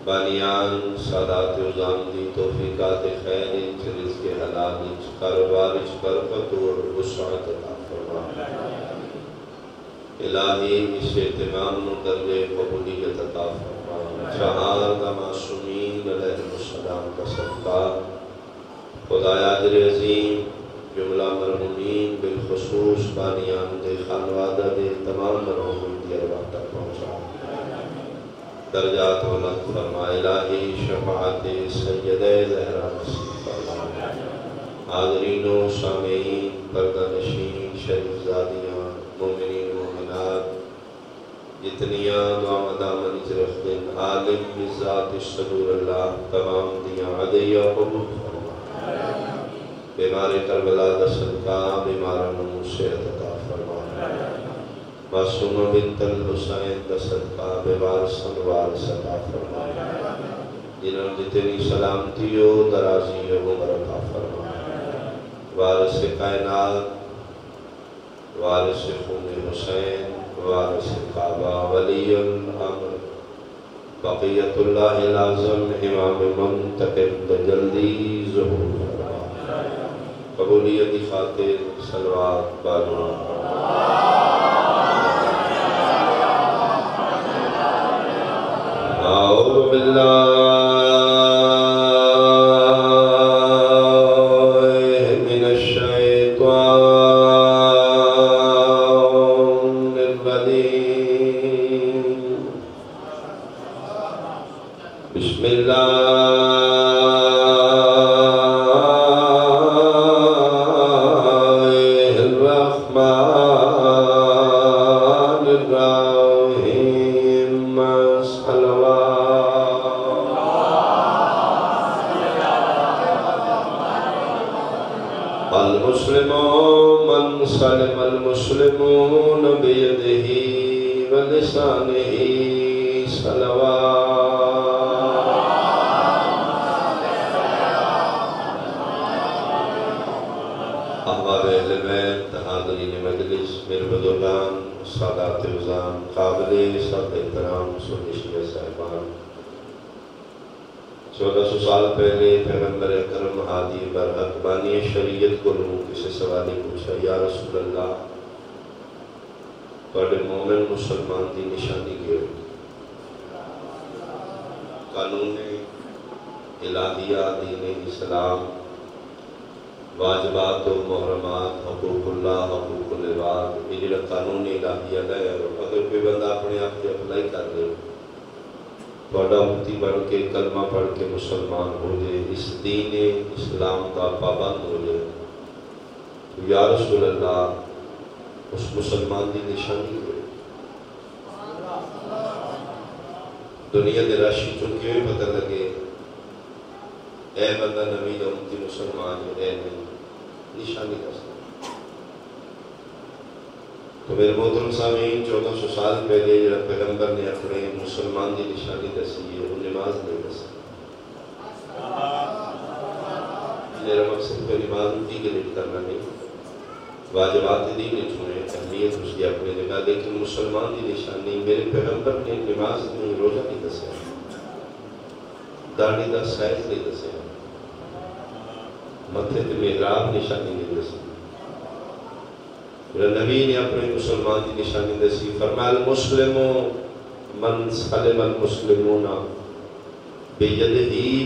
بانیان سادات عظام دی توفیقات خیر رزق حلال کاروبار برکت اور وسعت عطا فرما الہی اس اہتمام درجے قبولیت عطا فرما چہار دا معصومین علیہ السلام کا صدقہ خدایا اجر عظیم جملہ مرحومین بالخصوص بانیان دے خانوادہ دے تمام مرحومین دی ارواح تک پہنچا درجات بلند فرما الہی شفاعت سید زہرا نصیب فرما حاضرین و سامعین پردہ نشین شریف زادیاں مومنین مومنات جتنیاں دعا مدامن رکھ دن عالم بذات صدور اللہ تمام دیاں عدیہ قبول فرما بیمار کربلا دا صدقہ بیماران صحت عطا فرما معصومہ بنت الحسین دا صدقہ بیوارثاں وارث عطا فرما جنہوں جتنی سلامتی و درازی عمر عطا فرما وارث کائنات وارث خون حسین وارث کعبہ ولی الامر بقیت اللہ العظم امام منتقم جلدی ظہور فرما قبولیت خاطر صلوات بانو اعوذ باللہ من الشیطان الرجیم بسم اللہ سلم المسلمون بیدہ ولسانہ صلوات احباب اہل بیت حاضرین مجلس میرے بزرگان سادات عظام قابل سب احترام سنی شیعہ صاحبان 1400 سال پہلے پیغمبر اکرم ہادی برحق بانی شریعت کو لوگوں کسی سوالی پوچھا یا رسول اللہ بڑے مومن مسلمان دی نشانی کے قانون الہیہ دین اسلام واجبات و محرمات حقوق اللہ حقوق العباد یہ جڑا قانون الہیہ ہے اگر کوئی بندہ اپنے آپ کی اپلائی کر لے بڑا امتی بڑھ کے کلمہ پڑھ کے مسلمان ہو جائے اس دین اسلام کا پابند ہو جائے تو یا رسول اللہ اس مسلمان دی نشانی ہے دنیا دے راشی چونکہ بھی پتہ لگے اے بندہ نبی دا امتی مسلمان ہے اے نہیں نشانی کا ساتھ تو میرے محترم سامعین 1400 سال پہلے جب پیغمبر نے اپنے مسلمان کی نشانی دسی ہے وہ نماز نہیں دسی میرا مقصد کو نماز دی کے لیے کرنا نہیں واجبات دین نے چھوڑے اہمیت اس کی اپنے جگہ لیکن مسلمان کی نشانی میرے پیغمبر نے نماز نہیں روزہ نہیں دسیا داڑھی دا سائز نہیں دسیا متھے تے محراب نشانی نہیں دسی نبی نے اپنے مسلمان کی نشانی دسی فرمایا المسلم من سلم المسلمون بیدہ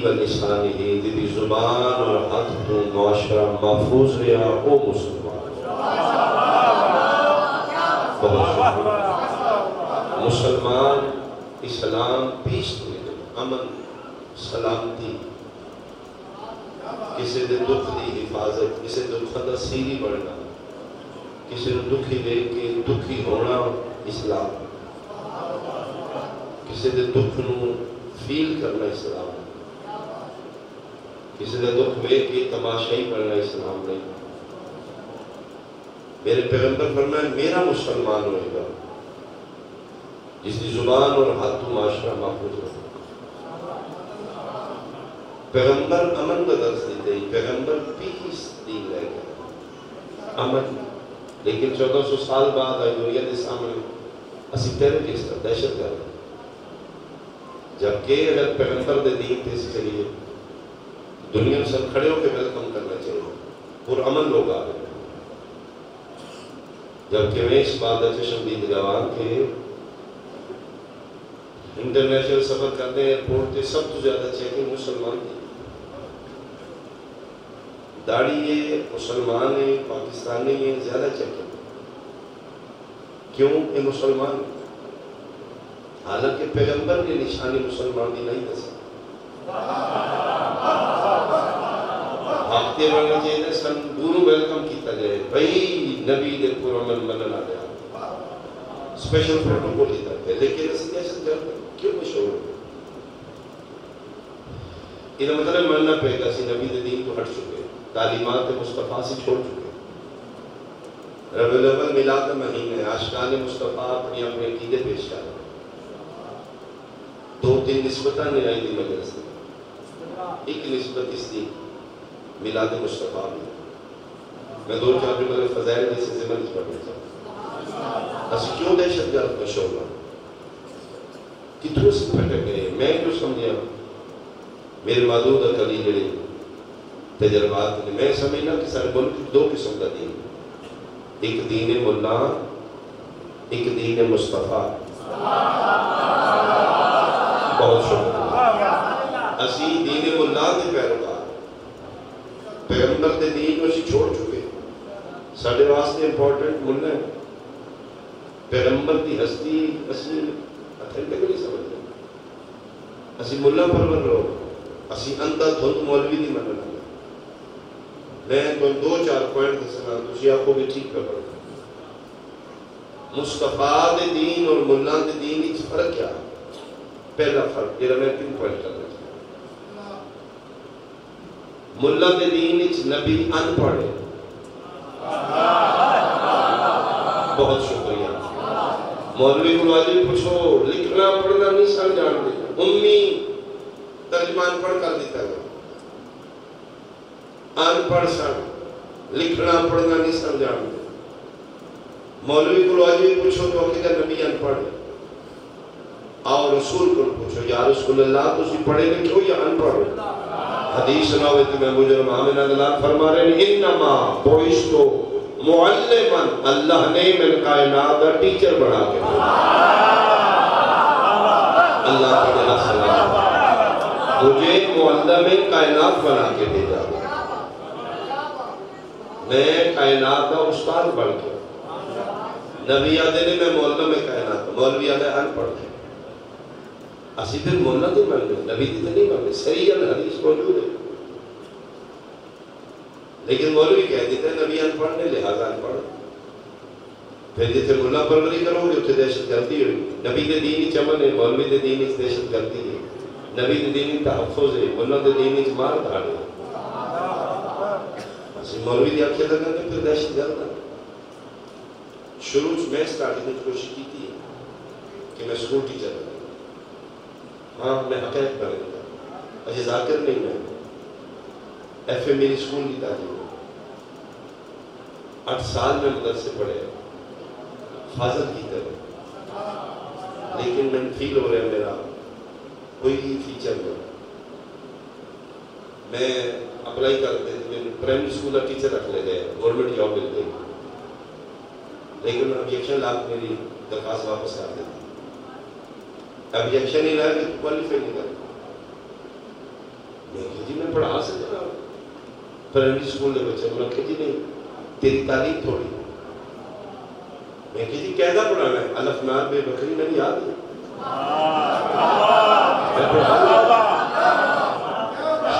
و لسانہ دی زبان اور ہاتھ تو معاشرہ محفوظ رہا او مسلمان مسلمان اسلام پیس امن سلامتی کسی دے دکھ دی حفاظت کسی دکھ دا سیری بڑھنا کسی نے دکھی لے کے دکھی ہونا اسلام کسی دے دکھ نو فیل کرنا اسلام کسی دے دکھ میں کے تماشائی کرنا اسلام نہیں میرے پیغمبر فرمائے میرا مسلمان ہوئے گا جس کی زبان اور ہاتھ معاشرہ محفوظ ہو پیغمبر امن کا درس دیتے ہیں پیغمبر پیس دین لے گا امن لیکن 1400 سال بعد آئی دنیا کے سامنے اسی ٹیررسٹ دہشت گرد جبکہ اگر پیغمبر دے دین تے اس کے لیے دنیا سب کھڑے ہو کے ویلکم کرنا چاہیے، پرامن لوگ آ رہے ہیں۔ جبکہ میں اس بات کا چشم دید گواہ کہ انٹرنیشنل سفر کرتے ہیں ایئرپورٹ پہ سب تو زیادہ چیکنگ مسلمان کی، داڑھی ہے، مسلمان ہے، پاکستانی ہے، زیادہ چیکنگ۔ کیوں؟ یہ مسلمان، حالانکہ پیغمبر کی نشانی مسلمان کی نہیں دس ہفتے والا چاہیے سن دونوں ویلکم کیتا جائے بھائی نبی دے پرامن منن آ گیا اسپیشل پروٹوکول کیتا ہے، لیکن اس دہشت گرد کیوں مشہور ہو یہ مطلب مننا پے گا سی نبی دے دین تو ہٹ چکے، تعلیمات مصطفیٰ سے چھوڑ چکے۔ ربیع الاول میلاد کا مہینہ ہے، عاشقان مصطفیٰ اپنی اپنے عقیدے پیش کر رہے ہیں، دو تین نسبتاں نہیں آئی تھی مجلس میں، ایک نسبت اس دی میلاد مصطفیٰ بھی، میں دو چار جو فضائل جیسے زمن اس پڑھنا چاہتا اس کیوں دہشت گرد کا شعبہ کتوں سے پھٹک گئے؟ میں جو سمجھا میرے معدود اکلی جڑے تجربات نے میں سمجھنا کہ سارے ملک دو قسم کا دین، ایک دین ملا، ایک دین مصطفیٰ۔ بہت شکریہ، اسی دین ملا کے پیروکار پیغمبر دے دین کو اسی چھوڑ چکے، ساڑھے واسطے امپورٹنٹ ملنا ہے، پیغمبر دی ہستی اسی اتھینٹک نہیں سمجھ رہے، اسی ملا پرور رہو، اسی اندھا دھند مولوی نہیں مننا۔ میں تو دو چار پوائنٹ دسنا تسی آپ کو بھی ٹھیک پہ پڑھا، مصطفیٰ دے دین اور ملا دے دین اس فرق کیا؟ پہلا فرق یہ میں کیوں پوائنٹ کرنا چاہتا ہوں، ملا دے دین اس نبی ان پڑھے، بہت شکریہ، مولوی کو واجب پوچھو لکھنا پڑھنا نہیں سر جان دے، امی ترجمان پڑھ کر دیتا ہے، ان پڑھ سر لکھنا پڑھنا نہیں سر جان دے، مولوی کو واجب پوچھو تو حقیقت نبی ان پڑھ، آؤ رسول کو پوچھو یا رسول اللہ تو اسی پڑھے لکھو یا ان پڑھو؟ حدیث سناوے تو میں مجرم آمین اللہ فرما رہے ہیں انما بعثتو معلماً، اللہ نے من کائنات کا ٹیچر بنا کے اللہ تعالیٰ سلام مجھے معلم کائنات بنا کے بھیجا، میں کائنات کا استاد بن کے، نبی آدھے نے میں معلم کائنات، مولوی آدھے ان پڑھ دے، اسی پھر مولا نہیں مان لے، نبی دی نہیں مان لے، صحیح الحدیث موجود ہے، لیکن مولوی کہہ دیتے ہیں نبی ان پڑھ نے لہذا ان پڑھ، پھر جیسے مولا پروری کرو گے اتنے دہشت گردی ہوئی، نبی دے دینی چمن ہے، مولوی دے دینی دہشت گردی ہے، نبی دے دینی تحفظ ہے، مولا دے دینی مار دھاڑ ہے، اسی مولوی دی آنکھیں لگا کے پھر دہشت گرد ہے۔ شروع میں سٹارٹنگ میں کوشش کی تھی کہ میں سکول ٹیچر ہوں، ہاں میں حقیقت کرنے گا، اجھے ذاکر نہیں میں ایف اے میری سکول کی تعلیم 8 سال میں مدرسے پڑھے فاضل کی طرح، لیکن میں فیل ہو رہا ہے میرا کوئی فیچر نہیں، میں اپلائی کرتے میں پرائمری سکول کا ٹیچر رکھ لے گئے، گورنمنٹ جاب مل گئی، لیکن ابجیکشن لاکھ میری درخواست واپس کر دیتی، ابجیکشن ہی رہا کہ کوالیفائی نہیں کرتا، میں کہ جی میں پڑھا سکتا ہوں پرائمری سکول کے بچے، میں کہ جی نہیں تیری تعلیم تھوڑی، میں کہ جی قاعدہ پڑھانا ہے الف نار بے بکری میں یاد ہے، میں پڑھا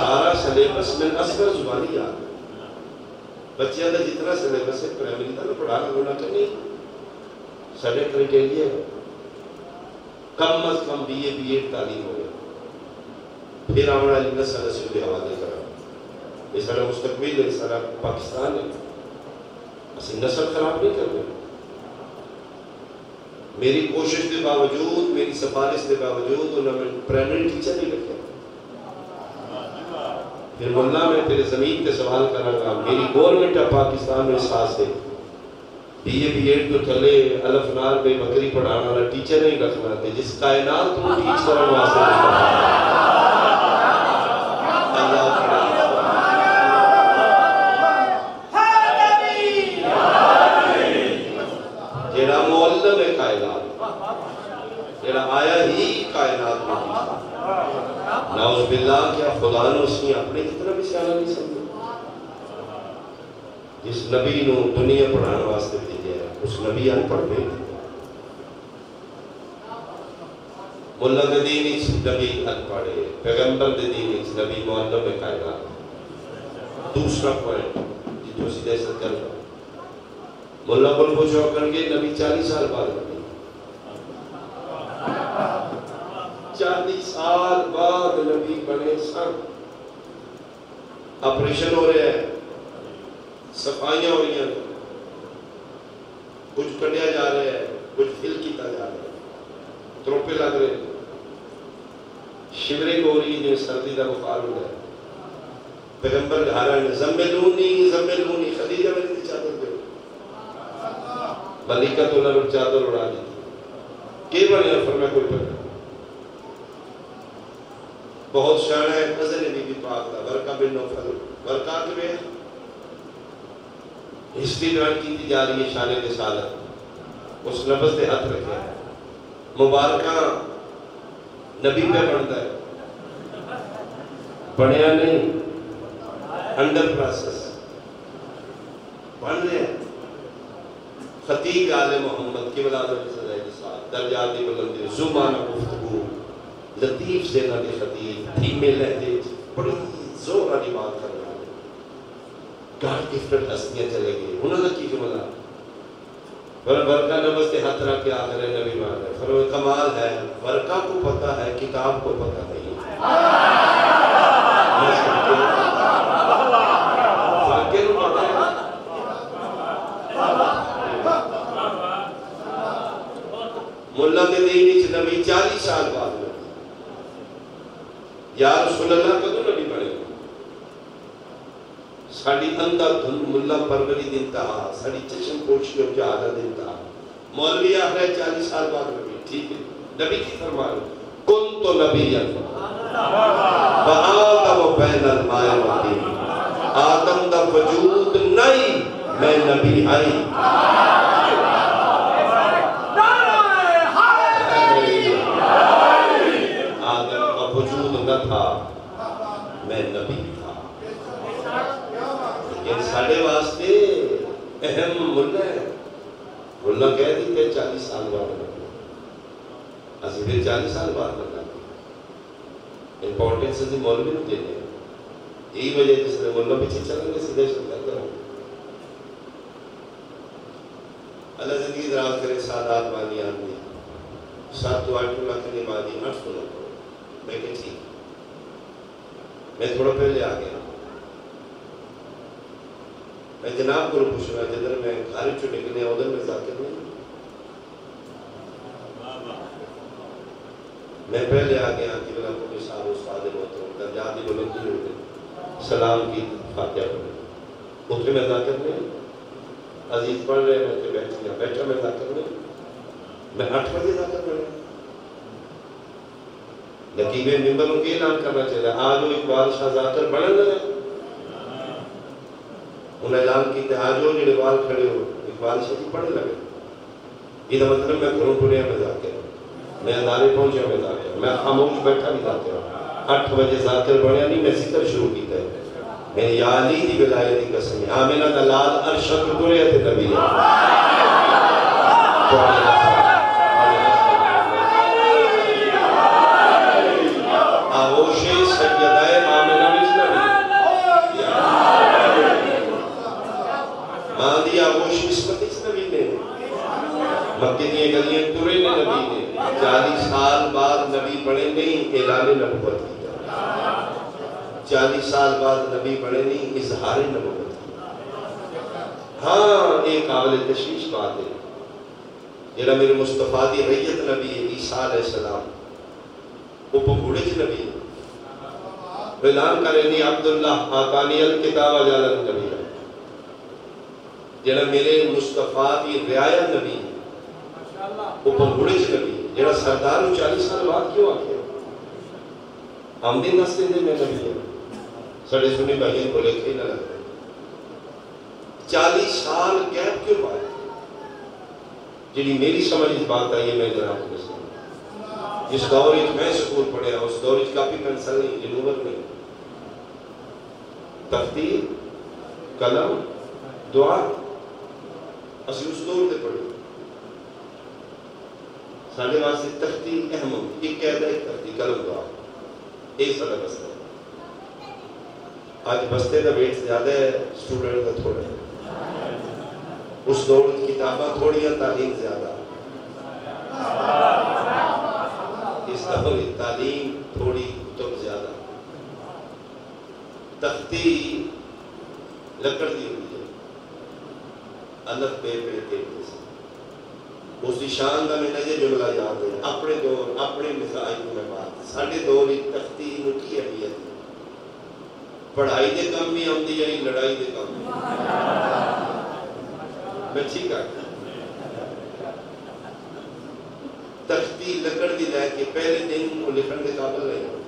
سارا سلیبس میں اصغر زبانی یاد ہے، بچے اندر جتنا سلیبس ہے پرائمری کا میں پڑھا کرنا کہ نہیں، سارے کرائٹیریا ہے کم از کم بی ایڈ تعلیم ہو گیا، پھر آمنا علی نسل سے بھی حوالے کرا، یہ سارا مستقبل ہے، سارا پاکستان ہے، اسی نسل خراب نہیں کر رہے، میری کوشش کے باوجود، میری سفارش کے باوجود انہوں نے پرائمری ٹیچر نہیں رکھا، پھر ملا میں تیرے زمین کے سوال کرنا گا، میری گورنمنٹ آف پاکستان میں احساس ہے BA تو چلے الف نال بے بکری پڑھانا والا ٹیچر نہیں رکھنا تے جس کائنات کو ٹیچ کرنے واسطے اللہ جیڑا معلم ہے کائنات جیڑا آیا ہی کائنات میں نعوذ باللہ کیا خدا نے اس نے اپنے جتنا بھی سیانا نہیں سمجھا جس نبی نو دنیا پڑھانے واسطے بھیجا ہے اس نبی ان پڑھ پہ ملا دے دین اچ نبی ان پڑھے پیغمبر دے دین اچ نبی معلم کائنات دوسرا پوائنٹ جتو سی دہشت کر رہا ملا بل پوچھو کر کے نبی 40 سال بعد نبی 40 سال بعد نبی بنے سن آپریشن ہو رہے ہیں صفائیاں ہو رہی ہیں کچھ کٹیا جا رہے ہیں کچھ فل کیتا جا رہا ہے تروپے لگ رہے ہیں شیورنگ ہو رہی ہے جو سردی کا بخار ہو رہا ہے پیغمبر گھر آئے زملونی خدیجہ میں تھی چادر دے ملکہ تو نہ چادر اڑا دی کہ بنے فرمایا کوئی پتہ بہت شان ہے نظر بی بی پاک دا ورقہ بن نوفل ورقہ کے ہسٹری بیان کی جا رہی ہے شان رسالت اس لفظ دے ہاتھ رکھے مبارکہ نبی پہ بنتا ہے بنیا نہیں انڈر پروسیس بن رہے ہیں خطیب آل محمد کی ولادت صلی رسالت درجات بلندی زبان گفتگو لطیف زینا دے خطیب دھیمے لہجے بڑی زور والی بات کر رہا ہے گاڈ گفٹڈ ہستیاں چلے گئی انہوں نے کی جملہ ورقہ نبض کے ہاتھ رکھ کے آخر نبی مان ہے فرمایا کمال ہے ورقہ کو پتہ ہے کتاب کو پتہ نہیں ملا کے دین اچ نبی 40 سال بعد میں یا رسول اللہ کدو نبی بنے ساڑی اندھا دھن ملا پروری دیتا ساڑی چشم پوچھی اور جہادہ دیتا مولوی آخر 40 سال بعد نبی ٹھیک ہے نبی کی فرمان کن تو نبی وآدم بین المائے وطیم آدم دا وجود نہیں میں نبی آئی آدم کا وجود نہ تھا میں نبی تھا یہ ساڑھے واسطے اہم ملہ ہے ملہ کہہ دیتے 40 سال بعد نبی اسی پھر 40 سال بعد نبی امپورٹنس سے مولوی نہیں دیتے یہی وجہ جس نے مولوی پیچھے چلیں گے سیدھے شکر کروں اللہ زندگی دراز کرے سادات بانی آدمی 7 تو 8 اللہ کرنے بانی 8 تو نہ کرو میں کہ ٹھیک میں تھوڑا پہلے آ گیا میں جناب کو پوچھ رہا جدھر میں گھر چو نکلنے ادھر میں ذاکر نہیں میں پہلے آ گیا کہ بلا کو مثال استاد محترم درجات بلندی ہو گئی سلام کی فاتحہ پڑھ اتنے میں ذاکر نہیں عزیز پڑھ رہے میں کہ بیٹھا میں ذاکر نہیں میں 8 بجے ذاکر پڑھ رہا نقیب ممبروں کے اعلان کرنا چاہیے آج وہ اقبال شاہ ذاکر بڑھن لگے انہیں اعلان کی تھے آج وہ اقبال کھڑے ہو اقبال شاہ جی پڑھنے لگے یہ مطلب میں گھروں پڑھیا میں ذاکر میں ادارے پہنچا میں ذاکر میں خاموش بیٹھا بھی ذاکر 8 بجے ذاکر بڑھیا نہیں میں ذکر شروع کیتا ہے میں یا علی دی ولایت دی قسم آمینہ دلال ارشد دورے تھے نبی آغوش سیدائے آمینہ مجنبی ماں دی آغوش قسمت اس نبی نے مکہ دی گلیاں تورے نے نبی نے 40 سال بعد نبی بڑے نہیں اعلان نبوت کی 40 سال بعد نبی بڑے نہیں اظہار نبوت کی ہاں ایک قابل تشویش بات ہے جیڑا میرے مصطفیٰ دی ریت نبی عیسیٰ علیہ السلام وہ پکوڑے جی نبی اعلان کرے نہیں عبداللہ آتانی الکتاب اجالت نبی جڑا میرے مصطفیٰ کی رعایا نبی اوپر بڑے چ نبی جڑا سردار 40 سال بعد کیوں آ گیا آمدین نسل دے میں نبی ہے سڑے سنی بھائیوں کو لے کے نہ لگتا 40 سال گیپ کیوں پائے جنہی میری سمجھ اس بات آئی ہے میں جناب کو سمجھ جس دور میں سکول پڑھے اس دور کافی پینسل نہیں جنوبت نہیں تختی قلم دعا اسی اس دور دے پڑھے ساڑھے واسطے تختی اہم ہوگی ایک قید ہے ایک تختی قلم دعا ایک سادہ بستے آج بستے کا ویٹ زیادہ ہے اسٹوڈنٹ کا تھوڑا ہے اس دور کتاباں تھوڑی ہیں تعلیم زیادہ اس دور تعلیم تھوڑی کتب زیادہ تختی لکڑ دی ہوئی ہے الف بے پہ تیل اس کی شان کا میں نجے جملہ یاد ہے اپنے دور اپنے مزاج کو میں بات ساڑھے دور تختی نکی اہمیت ہے پڑھائی دے کم بھی آمدی ہے لڑائی دے کم بھی میں ٹھیک آتا تختی لکڑ دی لے کے پہلے دن وہ لکھن دے قابل نہیں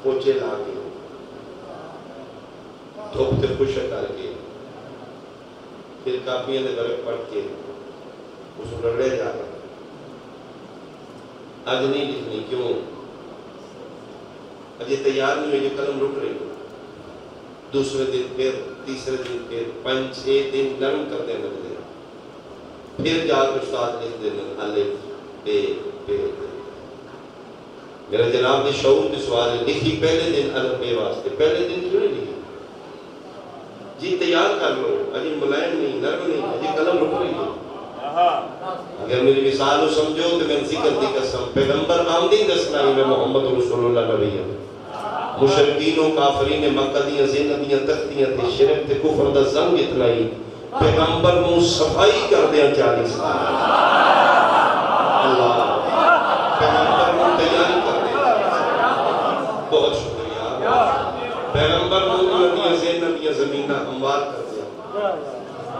پوچھے لا کے دھوپ تے خوش کر کے پھر کاپیاں دے برک پڑھ کے اس کو رگڑے جا رہا آج نہیں لکھنی کیوں آج یہ تیار نہیں ہوئی جو قلم رک رہی ہو دوسرے دن پھر تیسرے دن پھر 5-6 دن نرم کرتے لگ دے پھر جا کر استاد لکھ دینا الف بے بے میرا جناب نے شعور کے سوال ہے لکھی پہلے دن الف بے واسطے پہلے دن کیوں نہیں لکھی جی تیار کر لو اجی ملائم نہیں نرم نہیں اجی قلم رک رہی ہے اگر میری مثال ہو سمجھو تو میں ذکر دی قسم پیغمبر آمدین دسنا ہی میں محمد رسول اللہ نبی ہوں مشرقین و کافرین مکہ دیاں زینبیاں تختیاں تے شرک تے کفر دا زنگ اتنا ہی پیغمبر نو صفائی کر دیا 40 سال اللہ پیغمبر نو تیاری کر دیا بہت شکریہ پیغمبر نو ندیاں زینبیاں زمینہ ہموار کر دیا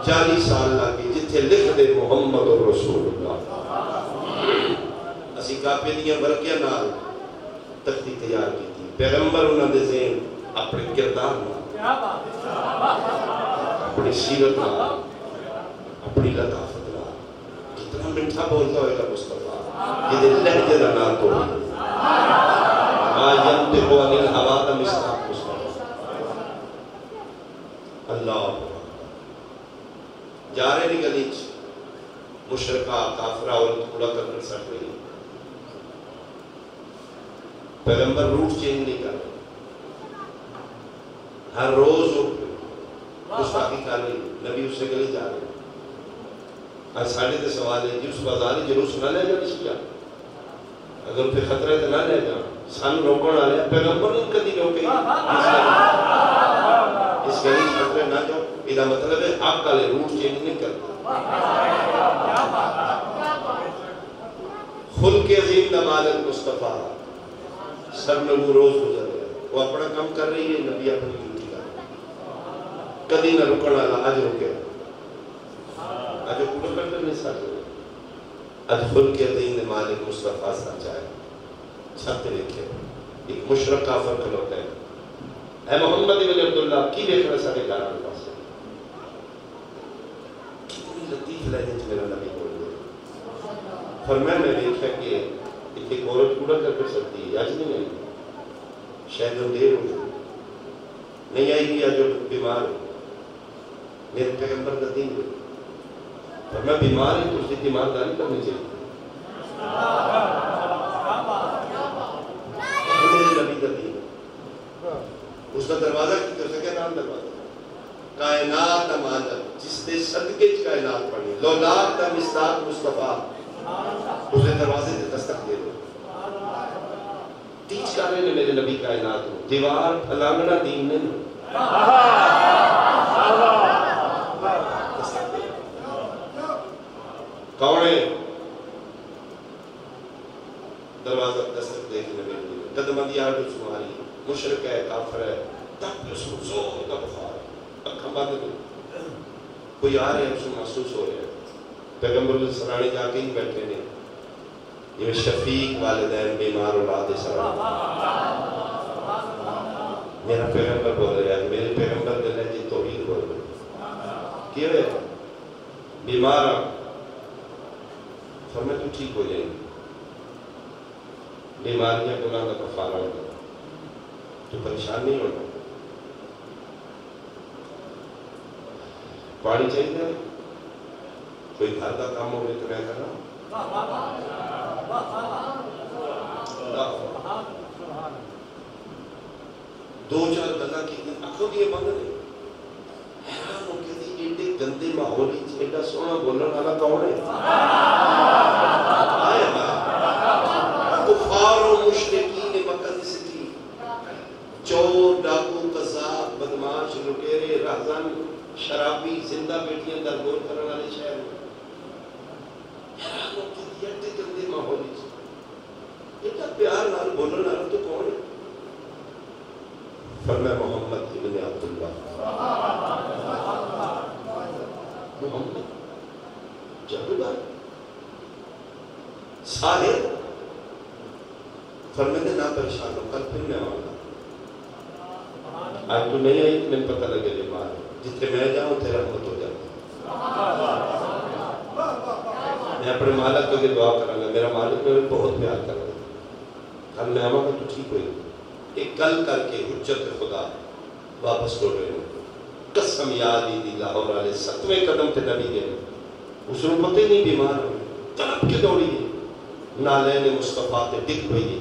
40 سال لگے جتھے لکھ دے محمد رسول اللہ اسی کافی دیاں برکیاں نال تختی تیار کی تھی پیغمبر انہوں نے ذہن اپنے کردار نال اپنی سیرت نال اپنی لطافت نال کتنا منٹھا بولتا ہوئے گا مصطفیٰ یہ دل لہجے دا نال تو آئین تے کو انل حوادہ مصطفیٰ اللہ جا رہے نہیں گلی مشرقہ کافرہ اور تھوڑا کر سٹ رہی پیغمبر روٹ چینج نہیں کر رہے ہر روز گستاخی کر رہی نبی اس سے گلی جا رہے آج ساڑھے تے سوال ہے جی اس بازاری جلوس نہ لے جا کیا اگر پھر خطرہ ہے تو نہ لے جا سن روکن آ رہے پیغمبر نے کدی روکے اس گلی خطرے نہ جاؤ یہ مطلب ہے آپ کا لے روٹ چینج نہیں کرتا خلق عظیم نمال المصطفیٰ سر میں وہ روز گزر گیا وہ اپنا کام کر رہی ہے نبی اپنی ڈیوٹی کر کدی نہ رکنا آج رکے آج پورا کرتے نہیں ساتھ آج خلق عظیم نمال المصطفیٰ سچا ہے چھت دیکھے ایک مشرق کافر کھلوتا ہے اے محمد بن عبداللہ کی دیکھ رہا سارے گھر پاس کتنی لطیف لہجے چ میرا نبی بول گیا فرمایا میں دیکھا کہ ایک عورت پورا کر سکتی ہے آج نہیں آئی شاید وہ دیر ہو نہیں آئی گی آج جو بیمار ہو میرے پیغمبر کا دین ہے فرمایا بیمار ہے تو اس کی تیمارداری کرنی چاہیے میرے نبی کا دین اس کا دروازہ کی طرف سے کیا نام دروازہ کائنات امانت جس نے صدقے کائنات پڑھی لولاک تا مصداق مصطفیٰ اس نے دروازے سے دستک دے دو تیچ کر رہے میرے نبی کائنات ہو دیوار پھلانگنا دین نے کون ہے دروازہ دستک دے کے نبی قدمت یار جو سماری مشرق ہے کافر ہے تب اس کو زور کا بخار اکھا بند دے کوئی آ رہے ہیں محسوس ہو رہے ہیں پیغمبر سرانے جا کے ہی بیٹھے نے یہ شفیق والدین بیمار اولاد سرانے میرا پیغمبر بول رہا ہے میرے پیغمبر دل ہے جی توحید بول رہے کیا ہے بیمار فرمائے تو ٹھیک ہو جائیں گے بیماریاں گناہ کا کفارہ ہوگا تو پریشان نہیں ہونا پانی چاہیے کوئی گھر کا کام ہو گیا تو میں کرنا دو چار گلا کی آنکھوں کی بند نہیں حیران ہو کے دی ایڈے گندے ماحول ایڈا سونا بولنے والا کون ہے کفار و مشرکین مقدس کی چور ڈاکو قذاب بدماش لٹیرے رہزن شرابی زندہ بیٹیاں درگور کرنے والے شہر میں حیران ہو کے دی ایڈے گندے ماحول ایڈا پیار نال بولنے والا تو کون ہے فرمایا محمد ابن عبداللہ محمد جبل ساحر فرمایا نہ پریشان ہو کل پھر میں آؤں گا آج تو نہیں آئی میں پتہ لگے بیمار جتنے میں جاؤں تیرا رحمت ہو جاتا میں اپنے مالک کو دعا کروں گا میرا مالک میں بہت پیار کر رہا ہے کل میں آؤں گا تو ٹھیک ہوئی ایک کل کر کے حجت خدا واپس لوٹ رہے ہیں قسم یاد ہی دی لاہور والے 7ویں قدم تے نبی گئے اس نے پتہ ہی نہیں بیمار ہوئے تڑپ کے دوڑی گئی نالین مصطفیٰ تے ڈگ پئی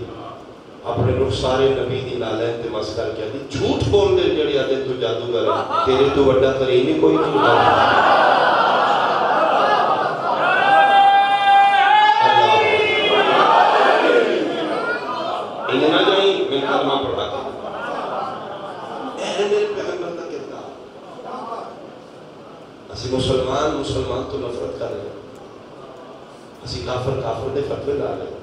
اپنے رخسارے نبی دی نالین تے مس کر کے دی جھوٹ بول دے جڑی آدھے تو جادوگر ہے تیرے تو بڑا کریم ہی کوئی نہیں انہیں نہ جائیں میں کلمہ پڑھا کے اے میرے پیغمبر کا کردار اسی مسلمان تو نفرت کر رہے ہیں اسی کافر دے فتوے لا رہے ہیں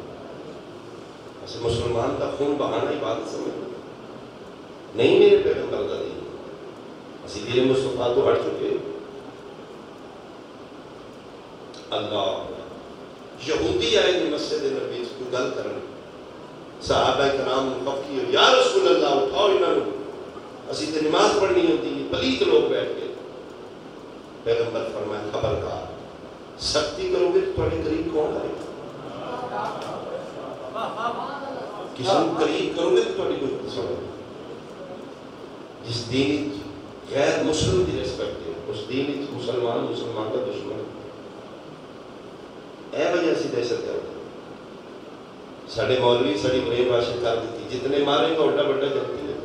اسی مسلمان کا خون بہانا عبادت سمجھ نہیں میرے پیغمبر کا دین اسی دین مصطفیٰ تو ہٹ چکے اللہ یہودی آئے نے مسجد نبی کو گل کرنے صحابہ کرام مفقی یا رسول اللہ اٹھاؤ انہوں نے اسی تے نماز پڑھنی ہوتی ہے پلیت لوگ بیٹھ کے پیغمبر فرمائے خبردار سختی کرو گے تو تھوڑے قریب کون آئے کسی کو قریب کرو گے تو تھوڑی کوئی سمجھ جس دین غیر مسلم کی ریسپیکٹ ہے اس دین مسلمان کا دشمن اے وجہ سے دہشت گرد ساڑھے مولوی ساڑھی بریم راشد کر دیتی جتنے مارے گا اٹھا بڑھا جلتی ہے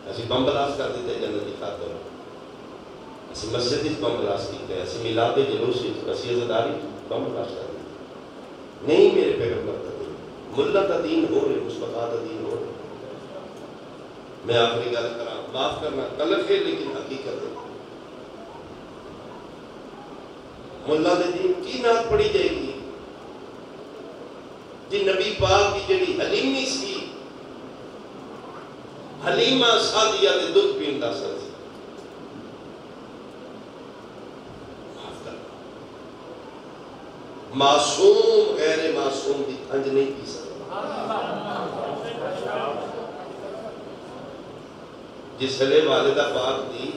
ایسی بم بلاس کر دیتے جنتی خاطر ایسی مسجد اس بم بلاس دیتے ایسی میلاد جلوس ایسی عزداری بم بلاس کر دیتے نہیں میرے پیغمبر کا دین ملہ کا دین ہو رہے مصطفیٰ کا دین ہو رہے میں آخری گل کرا معاف کرنا تلف ہے لیکن حقیقت ہے ملہ دے دین کی نات پڑھی جائے گی جی نبی پاک کی جڑی حلیمی سی حلیمہ سادیہ دے دودھ پیندا سن معصوم غیر معصوم دی کھنج نہیں پی سکتا جس لئے والدہ پاک دی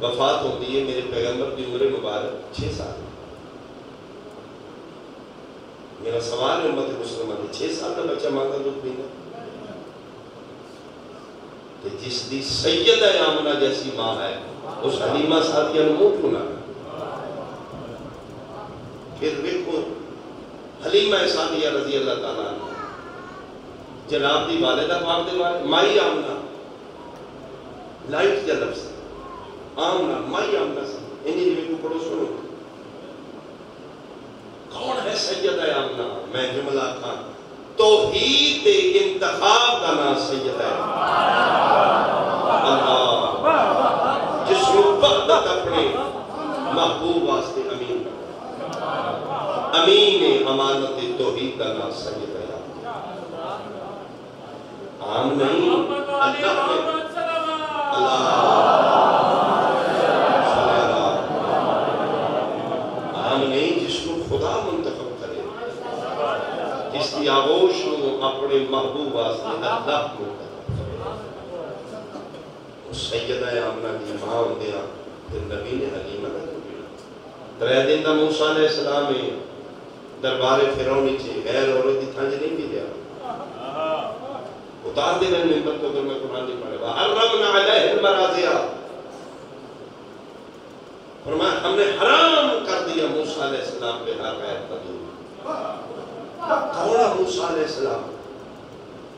وفات ہوتی ہے میرے پیغمبر کی عمر مبارک 6 سال میرا سوال ہے امت مسلمہ دی 6 سال کا بچہ مانگا دودھ پینا کہ جس دی سیدہ آمنہ جیسی ماں ہے اس حلیمہ سادیہ نے منہ کیوں نہ پھر دیکھو حلیمہ سادیہ رضی اللہ تعالیٰ عنہ جناب دی والدہ پاک دے بارے مائی آمنہ لائٹ جا لفظ آمنہ مائی آمنہ سے انہی جمعے کو پڑھو سنو کون ہے سیدہ آمنہ میں جملہ خان توحید انتخاب کا نام سیدہ اللہ جس وقت اپنے محبوب واسطے امین امین امانت توحید کا نام سیدہ عام نہیں اللہ جس کی آغوش کو اپنے محبوب واسطے اللہ کو سیدہ آمنہ کی ماں ہوندے ہیں پھر نبی نے حلیمہ نہ کیا 3 دن دا موسیٰ علیہ السلام دربار فرعون چھے غیر عورت دی تھنج نہیں بھی لیا اتار دے رہے ممبر کو اگر میں قرآن نہیں پڑھے وَحَرَّمْنَا عَلَيْهِ الْمَرَاضِعَ فرمایا ہم نے حرام کر دیا موسیٰ علیہ السلام پہ ہر غیر قدور کون موسیٰ علیہ السلام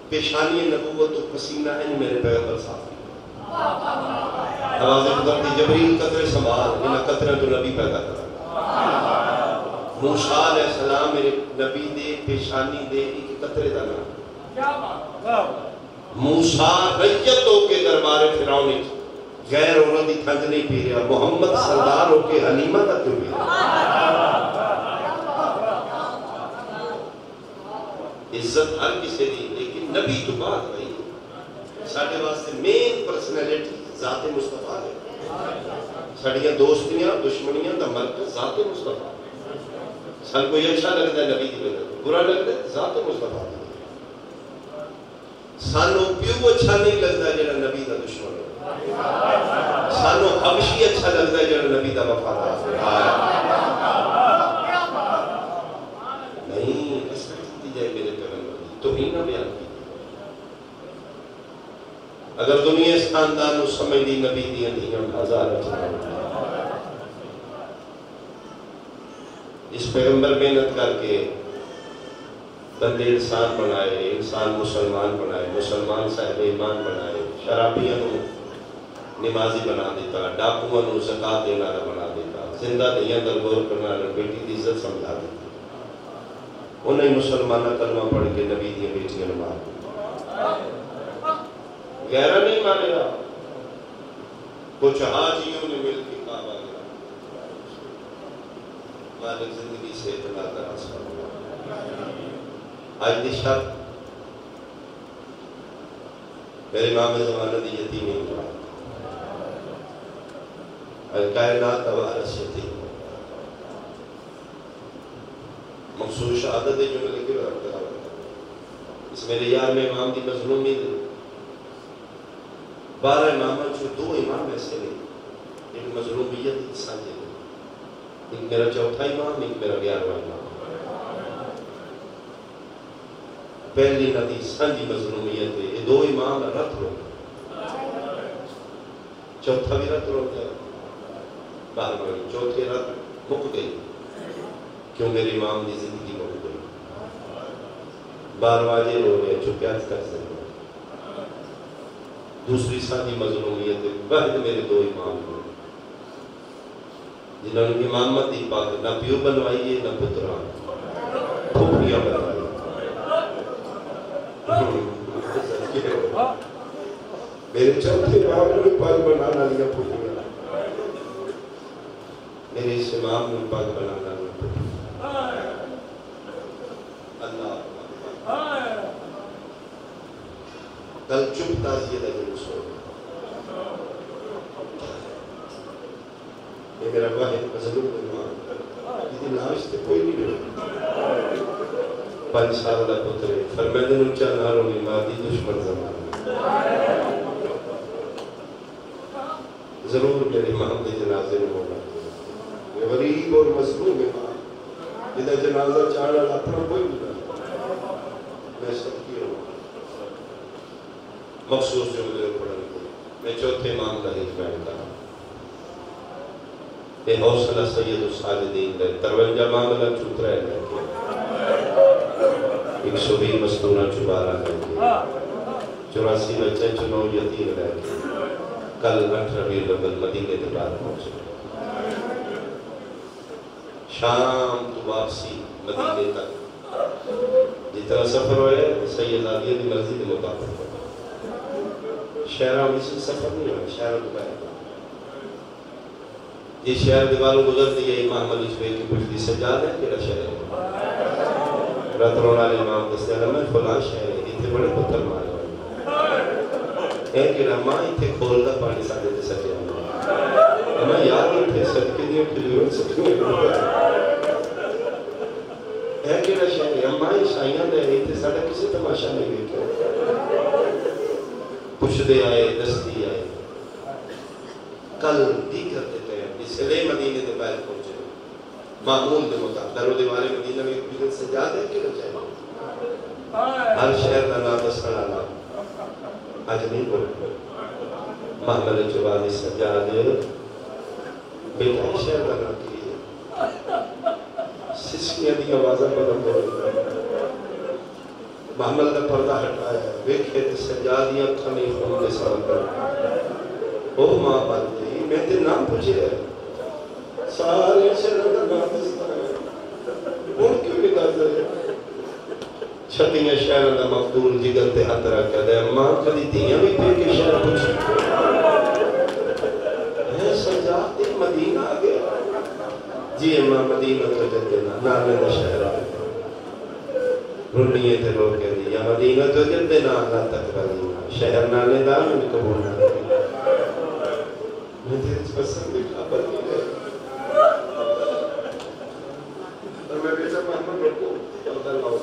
پیشانی نبوت و پسینہ ہے میرے پیغمبر صاحب آواز قدرتی جبریل قطر سنبھال انہا قطر تو نبی پیدا کرا موسیٰ علیہ السلام میرے نبی دے پیشانی دے ایک قطر دانا موسیٰ ریت ہو کے دربار فرعون غیر عورت دی تھنج نہیں پی رہا محمد سردار ہو کے حلیمہ تک کیوں پی رہا عزت ہر کسی دی لیکن نبی تو بات بھائی ساڑھے واسطے مین پرسنیلیٹی ذات مصطفیٰ ہے ساڑھیاں دوستیاں دشمنیاں دا مرکز ذات مصطفیٰ سن کوئی اچھا لگتا ہے نبی دی وجہ برا لگتا ہے ذات مصطفیٰ سانو پیو اچھا نہیں لگتا جڑا نبی دا دشمن ہے سانو حبشی اچھا لگتا ہے جڑا نبی دا وفادار نہیں رسپیکٹ دی جائے میرے پیغمبر تو ہی نہ بیان کی اگر دنیا اس خاندان کو سمجھ دی نبی دی اندھیاں ہزار اچھا اس پیغمبر محنت کر کے بندے انسان بنائے انسان مسلمان بنائے مسلمان صاحب ایمان بنائے شرابیاں نمازی بنا دیتا ڈاکووں نو زکاة دینا بنا دیتا زندہ دیاں درگور کرنا بیٹی دی عزت سمجھا دیتا انہیں مسلمانہ کلمہ پڑھ کے نبی دی بیٹیاں مار غیرہ نہیں مانے گا کچھ حاجیوں نے مل کے کعبہ گیا مالک زندگی سے اتنا دراز کرنا آج دی شب میرے امام زمانہ دی یتیم ہوا کائنات وارث یتیم مخصوص شہادت جو میں لکھے رکھتا ہے اس میرے یار میں امام دی مظلومی دے 12 امامہ جو 2 امام ایسے نہیں ایک مظلومیت سانجے دے ایک میرا چوتھا امام ایک میرا 11واں امام پہلی ندی سانجی مظلومیت ہے یہ 2 امام رت رو چوتھا بھی رت رو گیا باہر بڑی چوتھے رت مک گئی کیوں میری امام دی زندگی مک گئی 12 واجے رو گئے جو کیا کر سکتے دوسری سانجی مظلومیت ہے بعد میرے 2 امام ہوئے جنہوں نے امامت دی پاک نہ پیو بنوائی ہے نہ پتران پھوپیاں بنوائی میرے چوتھے امام نے پاک بنانا لیا پھوپیاں میرے اس امام نے پاک بنانا لیا پھوپیاں اللہ کل چپ تازیہ دا جلوس ہو یہ میرا واحد مظلوم امام جیدی ناش تے کوئی نہیں ملے 5 سال دا پترے فرمیدن اچھا ناروں میں مادی دشمن زمان ضرور میرے امام دے جنازے میں ہوگا یہ غریب اور مظلوم امام جیدہ جنازہ چاڑا اپنا کوئی ملا میں سب کی ہوں مخصوص جو مجھے پڑھنے کو میں چوتھے امام کا ایک بیان کہا اے حوصلہ سید الساجدین دے 53 معاملہ چوت رہے ہیں 120 مستورہ چبارہ ہے 84 بچے چنو یتیم رہے کل 8 ربیع الاول مدینے کے بعد پہنچے شام تو واپسی مدینے تک جتنا سفر ہوئے سید عالیہ کی مرضی کے مطابق شہرہ میں سے سفر نہیں ہوئے شہرہ تو پہلے یہ شہر دیوالوں گزرتے یہ امام علی شوے کی پوچھ دی سجاد ہے کیڑا شہر ہے رات رونا لے امام دستے ہیں میں فلان شہر ہے اتنے بڑے پتھر مارے ہوئے ایک کیڑا ماں اتنے کھول دا پانی ساتھ دے سکے میں یاد نہیں تھے صدقے دیوں کے لیے سکے ہے کہڑا شہر ہے اماں عیسائیاں دے اتنے ساڈا کسی تماشا نہیں ویکھیا پوچھتے آئے دستی آئے کل دیگر دیتے ہیں اس لیے مدینے دے باہر پہنچے معمول دے مطابق درو دیوارے مدینہ میں ایک بجن سجاد ہے کہ نہ چاہیے ہر شہر کا نام دسنا لانا آج نہیں بولتے محمل جوانی سجاد بیٹا شہر کا نام کی سسکیاں دی آوازہ بلند ہو محمل کا پردہ ہٹایا ویکھے تے سجادیاں کھنے خون دے سال پر او ماں بن گئی میں تے نام پوچھے ہے سارے شہر کا نام دستا ہے ان کیوں نکال دے چھتیاں شہر کا مقدور جگر تے ہاتھ رکھ دے ماں کدی دیاں بھی پہ کے شہر پوچھے ہے سجاد تے مدینہ آ گیا جی اماں مدینہ تو جدنا نانے دا شہر آ گیا رنیے تے لوگ کہہ دی یا مدینہ تو جدنا اللہ تک مدینہ شہر نانے دا میں قبول نہ کریں میں تیرے پسند خبر نہیں ہے اور میں بیٹا محمد رکھو اللہ لاؤ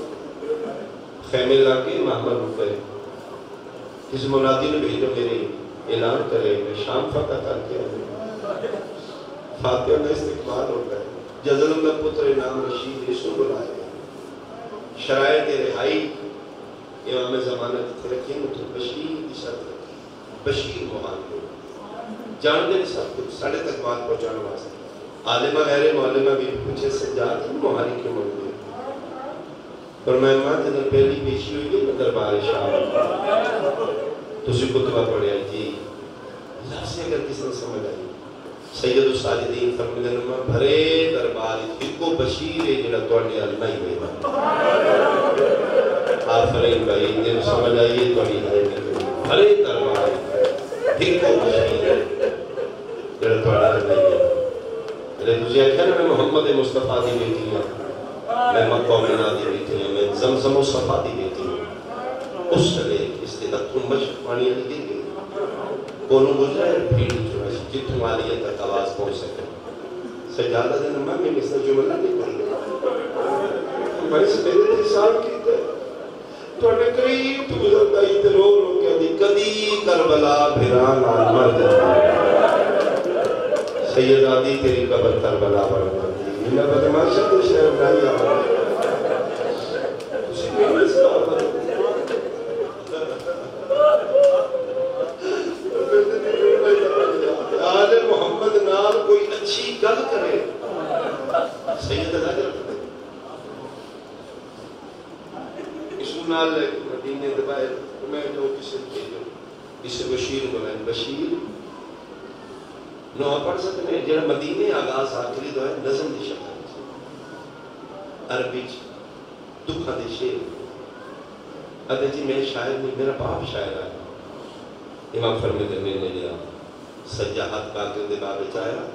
خیمے لاکے محمد رکھے کس منادی نے بھیجو میری اعلان کرے میں شام فتح کر کے فاتحہ میں استقبال ہوتا ہے جزل میں پتر نام رشید رسول بلائے شرائط رہائی امام زمانت تھے رکھیں تو بشیر کی شرط رکھی بشیر محال کو جان دے سب کچھ ساڑھے تک بات پہنچانا واسطے عالمہ غیر معلمہ بھی پوچھے سجاد ہی محالی کیوں ملتے اور میں ماں جنہوں پہلی پیشی ہوئی گئی دربار شاہ تو اسی کتبہ پڑھے آئی تھی لفظیں اگر کس نے سمجھ آئی سید الساجدین فرمودے نما بھرے دربار ایک کو بشیر ہے جڑا تواڈے اللہ ہی ہوئے آفرین بھائی جن سمجھ آئیے تواڈی بھرے دربار ایک کو بشیر ہے جڑا تواڈے اللہ ہی ہوئے میرے دوسرے آخیا نا میں محمد مصطفیٰ دی بیٹی ہوں میں مکہ و مدینہ دی بیٹی ہوں میں زمزم و صفا دی بیٹی ہوں اس لئے اس نے تک مشق پانی علی دی گئی کونوں گزرا ہے بھیڑ جو ہے جتوں آلیہ تک آواز پہنچ سکے سجادہ دے نمہ میں مثل جملہ نہیں پڑھ میں اس میرے حساب کی تھے تو انے قریب تو گزرتا ہی تے رو رو کیا دی کدی کربلا بھران آن مر جاتا سید آدھی تیری قبر کربلا بڑھنا دی انہا بدماشا تو شہر نہیں آتا اسی میں اس کا آل محمد نال کوئی اچھی گل کرے سید اللہ کرتے اس نال مدینے دبائے میں جو کسی کے جو اسے بشیر بلائیں بشیر نوہ پڑھ سکتے ہیں جنہا مدینے آغاز آخری دو ہے نظم دی شکل عربی دکھا دی شیر ادھے جی میں شاعر نہیں میرا باپ شاعر ہے امام فرمید میں نے لیا سجاہت باقر دے بابے چاہیا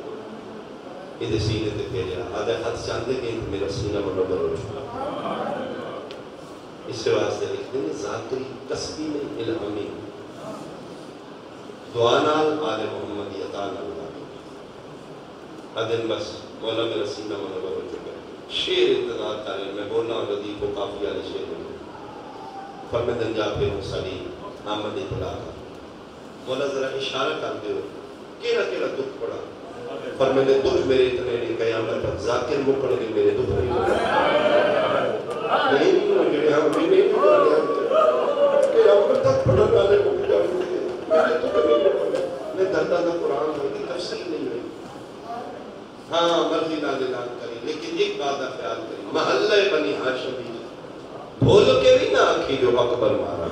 ادھے سینے تے پھیلیا آدھے خط چاندے کہ میرا سینہ منور ہو چکا اس سے واسطے لکھتے ہیں ذاتری قصبی میں الہامی دعا نال آل محمد عطا اللہ ادھن بس مولا میرا سینہ منور ہو چکا شیر انتظار کریں میں بولنا اور ردیف و کافی آلے شیر ہوں فرمیدن جا پھر سالی آمد اطلاع مولا ذرا اشارہ کر دے کیڑا کیڑا دکھ پڑا فرمیدے دکھ میرے اتنے نہیں قیامت پر ذاکر مکڑ کے میرے دکھ نہیں جڑے ہم بھی نہیں قیامت تک پڑھا ڈالے کو بھی جانے میرے دکھ نہیں میں دردہ دا قرآن ہوئی تفصیل نہیں ہوئی ہاں مرضی نہ اعلان کری لیکن ایک بات کا خیال کری محلہ بنی ہاشمی بھول کے بھی نہ آنکھی جو اکبر مارا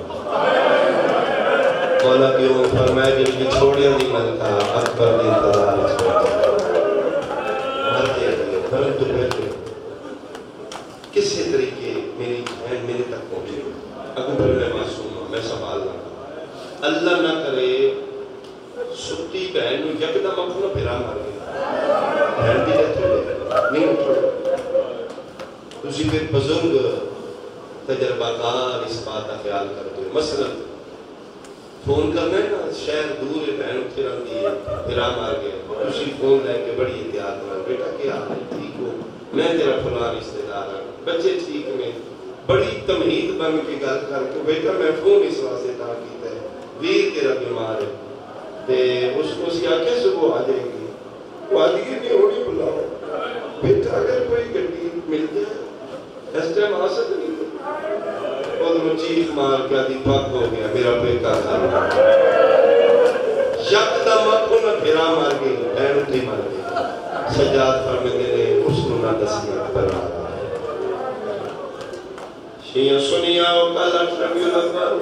مولا کیوں فرمائے جب کی چھوڑے نہیں ملتا اکبر نے انتظار اس کو مر دیا گیا پرنتو بیٹھے کسی طریقے میری بہن میرے تک پہنچے اکبر میں معصوم ہوں میں سوال نہ اللہ نہ کرے ستی بہن یکدم اپنا پھرا مار گیا بہن بھی رہتے ہوئے نہیں اٹھا اسی پہ بزرگ تجربہ کار اس بات کا خیال کرتے ہوئے مثلا فون کرنا ہے نا شہر دور ہے بہن پھر آتی ہے پھرا مار گیا اسی فون لے کے بڑی احتیاط میں بیٹا کیا حال ہے ٹھیک ہو میں تیرا فلاں رشتہ دار ہوں بچے ٹھیک نے بڑی تمہید بن کے گل کر کے بیٹا میں فون اس واسطے تا کیتا ہے ویر تیرا بیمار ہے تے اس کو سی آکے صبح آ جائے گی وہ آدھی نہیں ہونی بلاؤ بیٹا اگر کوئی گھڑی مل جائے اس ٹائم آ سکتا نہیں اور چیخ مار کے آدھی پاک ہو گیا میرا بیٹا تھا یک دم اپو نہ پھرا مار گئی بہن اٹھی مار گئی سجاد فرماتے نے اس کو نہ دسیا پر آ رہا ہے شیعہ سنیا وقال ربیع الاول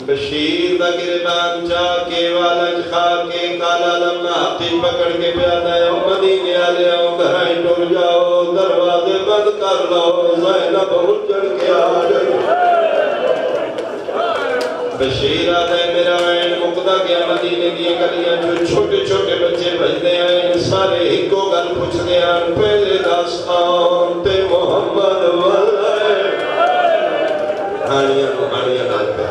بشیر دا گربان جا کے والج خا کے کالا لما ہاتھی پکڑ کے پیادا ہے مدینے آلے آؤ گھرائیں ٹور جاؤ دروازے بند کر لو زینب اجڑ کے آ گئی بشیر آتا ہے میرا وین مقدہ گیا مدینے دیا گلیاں جو چھوٹے چھوٹے بچے بھجدے ہیں سارے ہکو گل پوچھ دے ہیں پہلے داستان تے محمد والے ہانیاں نال پہ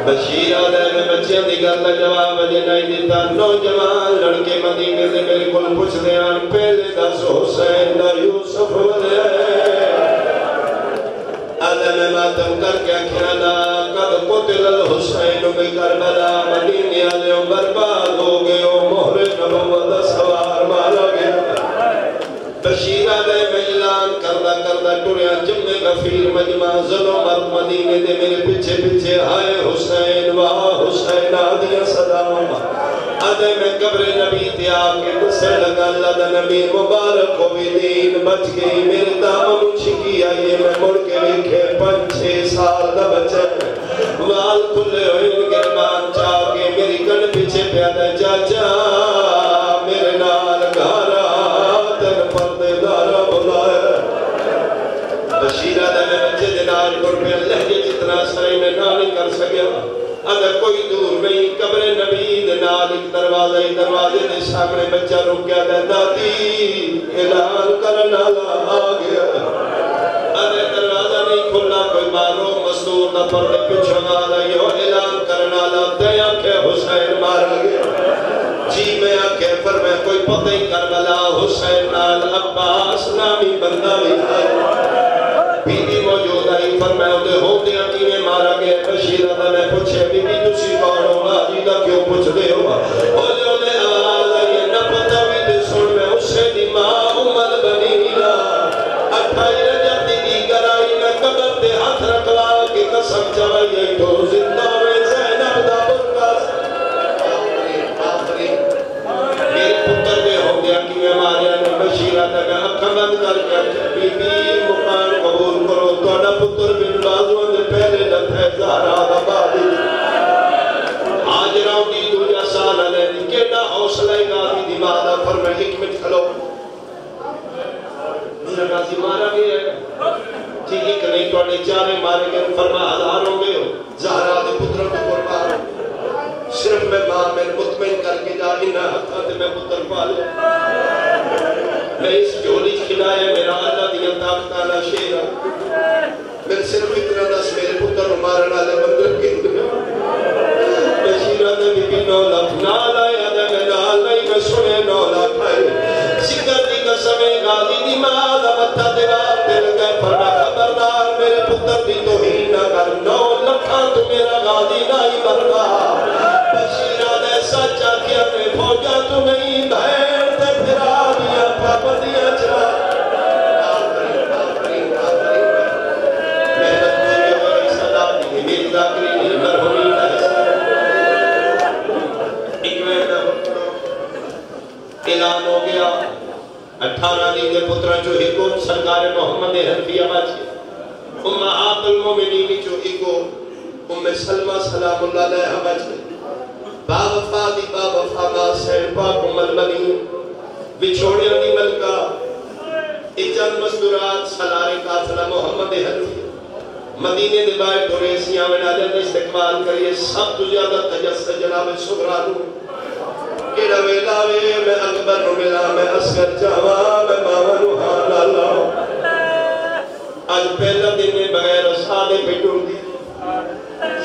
بشیر آتا ہے میں بچیاں دی گل کا جواب اجے نہیں دیتا نوجوان لڑکے مدینے دے میرے کل پوچھ دے ہیں پہلے دس حسین دا یوسف والے آدم ماتم کر کے کھیلا قد قتل الحسین بکربلا مدینے آلے برباد ہو گئے مہر نبوت سوار مالا گیا بشیر آلے اعلان کردہ ٹوریا جمع غفیر مجمع ظلمت مدینے دے میرے پیچھے پیچھے ہائے حسین واہ حسین آدھیا صدام آدھے میں قبر نبی تے آکے دسے لگا اللہ دا نبی مبارک ہو بھی دین بچ گئی میرے دامن چھکی آئیے میں مڑ کے لکھے 5-6 سال دا بچے وال کھلے ہوئے گربان چاہ کے میری کن پیچھے پیادہ چاچا میرے نال گھارا تن پردے دارا بلائے بشیرہ دا میں بچے دنال کر پہ اللہ کے جتنا سرے میں نہ نہیں کر سکیا اگر کوئی دور نہیں قبر نبی دنال ایک دروازے دے سامنے بچہ رک گیا دے دادی اعلان کرنا لا آ گیا اگر دروازہ نہیں کھلنا کوئی مارو مصدور نہ پردے پچھو نالا یہ اعلان کرنا لا دیا کہ حسین مارا گیا جی میں آکے پر میں کوئی پتہ ہی کربلا حسین نال عباس نامی بندہ بھی آئے بیدی موجود آئی فرمائے ہوتے ہوں دیا کینے مارا گیا بشیرہ دا میں پوچھے بی بی تسی کون ہوگا جیدہ کیوں پوچھ دے ہوگا بولے ہوتے آواز آئیے نہ پتہ بھی دے سن میں اس سے دی ماں امد بنی گا اٹھائی رجب دی دیگر آئی میں قبر دے ہاتھ رکھلا کہ قسم چوائیے تو زندہ میں زینب دا برکاس آخری میرے پتر دے ہوں دیا کینے ماریا نے بشیرہ دا میں اکھا بند کر کے بی بی مقام قبول کرو توڑا پتر بن بازوں دے پہلے لطھے زہرہ دا بادی آج راؤں دی دنیا سال علیہ دی کیڑا حوصلہ گاتی دی مادہ پر میں حکمت کھلو میرا غازی مارا گیا ہے ٹھیک ہی کہ نہیں توڑے چارے مارے گئے فرما ہزار ہو گئے ہو زہرہ دے پتر کو قربان صرف میں ماں میں مطمئن کر کے جا انہا حقا تے میں پتر پالے میں اس جولی کھلائے میرا اللہ دیا طاقتانا شیرہ میں صرف اتنا دس میرے پتر مارنا لے مندر کی دنیا بشیرہ دے بی نولا نالا یا دے میں نالا ہی میں سنے نولا کھائے سکر دی قسمیں غازی دی مادہ متہ دیوار دے لگے فرما خبردار میرے پتر دی توہین نہ کر 9 لکھاں تو میرا غازی نہیں مرنا بشیرہ دے سچا کیا میں پھوجا تو نہیں بھیر دے پھرا دیا پاپا دیا چرا محنت پوری ہوئی صدا دی میری ذاکری نہیں مرہومی اعلان ہو گیا 18 دی دے پترہ جو حکم سرکار محمد حنفیہ باچے امہات المومنین جو حکم ام سلمہ سلام اللہ علیہ باچے باب فادی باب فاما سین پاک ام المنین بچھوڑیاں دی ملکہ اجن مزدورات سلار قافلہ محمد حنفیہ مدینے دے بائی ٹوریسیاں میں نالے استقبال کریے سب تو زیادہ تجسد جناب سبرانو کیڑا ویلاوے میں اکبر نو ملا میں اسکر جاوا میں ماما روحان لالا آج پہلا دن میں بغیر سادے پہ ٹور دی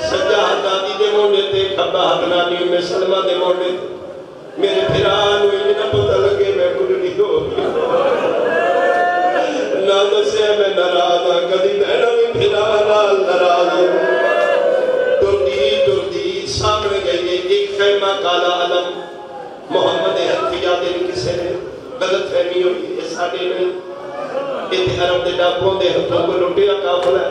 سجا دادی دے موڑے تے کھبا حقنانی میں سلمہ دے موڑے تے میرے پھرانو انہیں نہ پتہ لگے میں بڑھنی ہو گئی محمد حنفیہ دے کسے نے غلط فہمی ہوئی ہے ساڑھے نہیں ایتھے عرب دے ڈاکوں دے ہتھوں کو لٹیا کافل ہے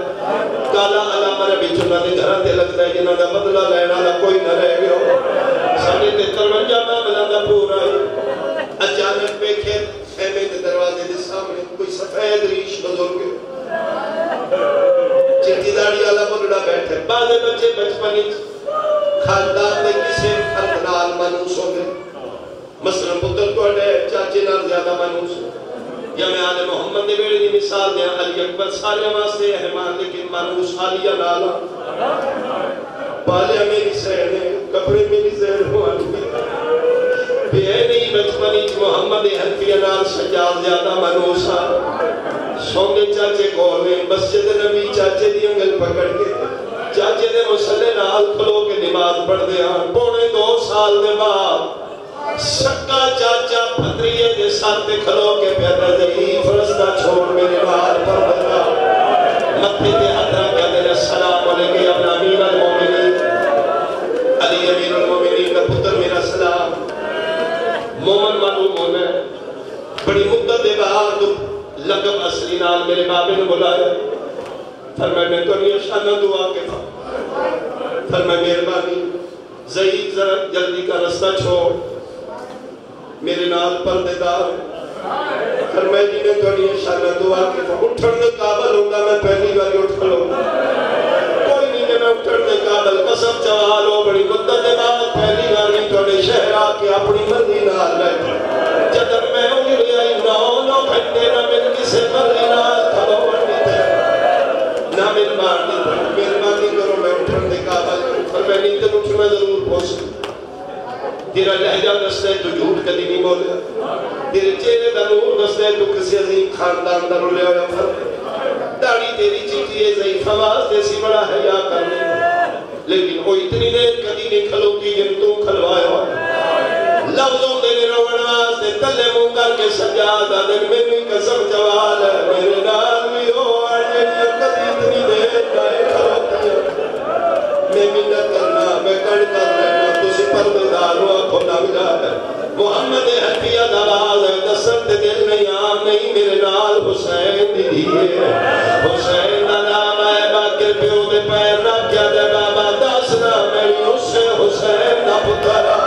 کالا علامہ ربی چنہ دے گھرہ تے لگتا ہے جنہاں دا بدلہ لینا نہ کوئی نہ رہ گیا ساڑھے تے 53 معاملہ دا پورا ہے اچانک پہ کھیت خیمے دے دروازے دے سامنے کوئی سفید ریش بزرگ چٹی داڑی والا بڑا بیٹھے بعض بچے بچپن خاندان میں کسی فرد نال مانوس ہو گئے مثلا پتر کو اڈے چاچے نال زیادہ مانوس ہو یا میں آل محمد دے بیڑے دی مثال دیا علی اکبر سارے واسطے احمان لیکن مانوس عالیہ نالا بالے میری سہنے کپڑے میری زہر ہوا بھی اے نہیں بچپنی محمد حنفیہ نال سجاد زیادہ مانوسا سونگے چاچے کولے مسجد نبی چاچے دی انگل پکڑ کے چاچے دے مسلے نال کھلو کے نماز پڑھ دیا پونے 2 سال دے بعد سکا چاچا پھتریے دے ساتھ کھلو کے پیدا ضعیف رستہ چھوڑ میرے نال پر بنا متھے دے حضرہ کیا دے السلام علیکم ابن امیر المومنین علی امیر المومنین کا پتر میرا سلام مومن معلوم ہونا ہے بڑی مدت دے بعد لقب اصلی نال میرے بابے نے بلایا فرمائے میں تو نہیں شانہ دعا کے فرمائے مہربانی ضعیف ذرا جلدی کا رستہ چھوڑ میرے نال پردے دار فرمائے جی میں تو نہیں شانہ دعا کے اٹھن دے قابل ہوگا میں پہلی باری اٹھ کھلوں کوئی نہیں میں اٹھن دے قابل قسم چوالو بڑی مدت دے بعد پہلی باری تو نے شہر آکے اپنی مرضی نال بیٹھے جدر میں اگلی آئی 9 گھنٹے نہ مل کسے مرضی نال کھلو بڑھنی تھے نہ مل مارنی تھے مہربانی کرو میں اٹھن دے قابل اور میں نیندر اٹھنا ضرور پہنچ تیرا لہجہ دستا ہے تو جھوٹ کدی نہیں بولے تیرے چہرے دا نور دستا ہے تو کسی عظیم خاندان دا رولے ہویا پھر داڑھی تیری چیٹی ہے ضعیف آواز جیسی بڑا حیا کرنے لیکن وہ اتنی دیر کدی نہیں کھلو کی جن تو کھلوائے ہو لفظوں دے روڑ واسطے تلے منہ کر کے سجادہ دن میں بھی قسم جوال ہے میرے نال بھی ہو آجے کدی اتنی دیر کھائے کھلوتی ہے میں منت کرنا میں کڑ کر رہنا تسی پردیدار ہوا کھولا ملا ہے محمد حنفیہ دواز ہے دست دل نہیں آم نہیں میرے نال حسین دی دیئے حسین دا نام ہے باکر پیو دے پیر نہ کیا دے بابا داسنا میری اس سے حسین دا پترہ